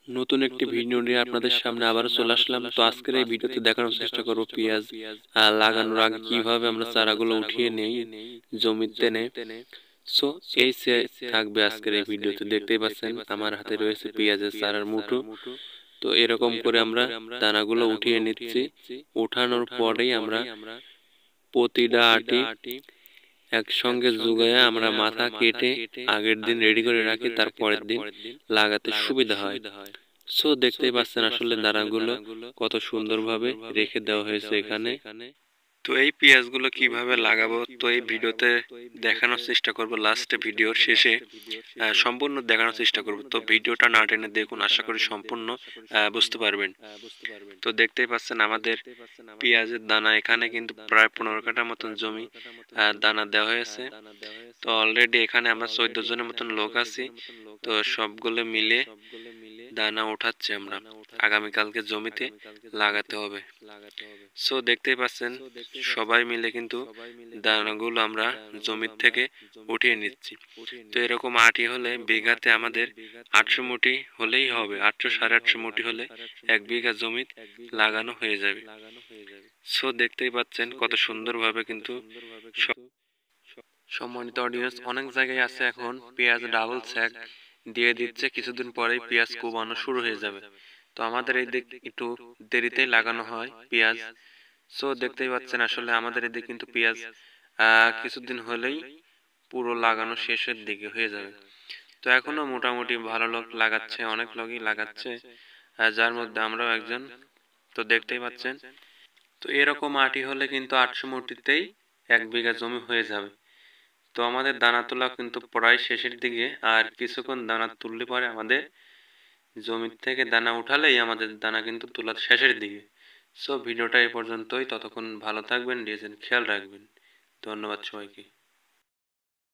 নতুন একটি ভিডিও নিয়ে আপনাদের সামনে আবারও চলে আসলাম। তো আজকের এই ভিডিওতে দেখানোর চেষ্টা করব পেঁয়াজ লাগানোর আগে কিভাবে আমরা চারাগুলো উঠিয়ে নেই জমিতে নে। সো এই থাকবে আজকের এই ভিডিওতে। দেখতেই পাচ্ছেন আমার হাতে রয়েছে পেঁয়াজের চারার মুঠো। তো এরকম করে আমরা দানাগুলো উঠিয়ে নিচ্ছি। উঠানোর পরেই আমরা প্রতিটা আটি একসঙ্গে জুগাইয়া আমরা মাথা কেটে আগের দিন রেডি করে রাখি, তার পরের দিন লাগাতে সুবিধা হয়। সো দেখতেই পাচ্ছেন আসলে দানাগুলো কত সুন্দরভাবে রেখে দেওয়া হয়েছে এখানে। তো এই পেঁয়াজগুলো কিভাবে লাগাবো তো এই ভিডিওতে দেখানোর চেষ্টা করব, লাস্টে ভিডিওর শেষে সম্পূর্ণ দেখানোর চেষ্টা করব। তো ভিডিওটা না টেনে দেখুন, আশা করি সম্পূর্ণ বুঝতে পারবেন। তো দেখতেই পাচ্ছেন আমাদের পেঁয়াজের দানা এখানে কিন্তু প্রায় 15 কাঠা মতন জমি দানা দেওয়া হয়েছে। তো অলরেডি এখানে আমরা 14 জনের মতন লোক আছি। তো সবগুলো মিলে দানা উঠাচ্ছি আমরা, আগামীকালকে জমিতে লাগাতে হবে। সো দেখতেই পাচ্ছেন সবাই মিলে কিন্তু দানাগুলো আমরা জমির থেকে উঠিয়ে নিচ্ছি। তো এরকম আটি হলে বিঘাতে আমাদের 800 মুঠি হলেই হবে, 800 850 মুঠি হলে 1 বিঘা জমি লাগানো হয়ে যাবে। সো দেখতেই পাচ্ছেন কত সুন্দরভাবে কিন্তু সম্মানিত অডিয়েন্স, অনেক জায়গায় আছে এখন পেঁয়াজ ডাবল স্যাক দিয়ে দিচ্ছে, কিছুদিন পরেই পেঁয়াজ কোবানো শুরু হয়ে যাবে। তো আমাদের এই দিক একটু দেরিতেই লাগানো হয় পেঁয়াজ। সো দেখতেই পাচ্ছেন আসলে আমাদের এদিকে কিন্তু পেঁয়াজ কিছুদিন হলেই পুরো লাগানো শেষের দিকে হয়ে যাবে। তো এখনো মোটামুটি ভালো লোক লাগাচ্ছে, অনেক লোকই লাগাচ্ছে, যার মধ্যে আমরাও একজন। তো দেখতেই পাচ্ছেন তো এরকম আটি হলে কিন্তু 800 মুঠিতেই 1 বিঘা জমি হয়ে যাবে। তো আমাদের দানা তোলা কিন্তু প্রায় শেষের দিকে, আর কিছুক্ষণ দানা তুললে পরে আমাদের জমির থেকে দানা উঠালেই আমাদের দানা কিন্তু তোলা শেষের দিকে। সো ভিডিওটা এই পর্যন্তই, ততক্ষণ ভালো থাকবেন, নিজের খেয়াল রাখবেন। ধন্যবাদ সবাইকে।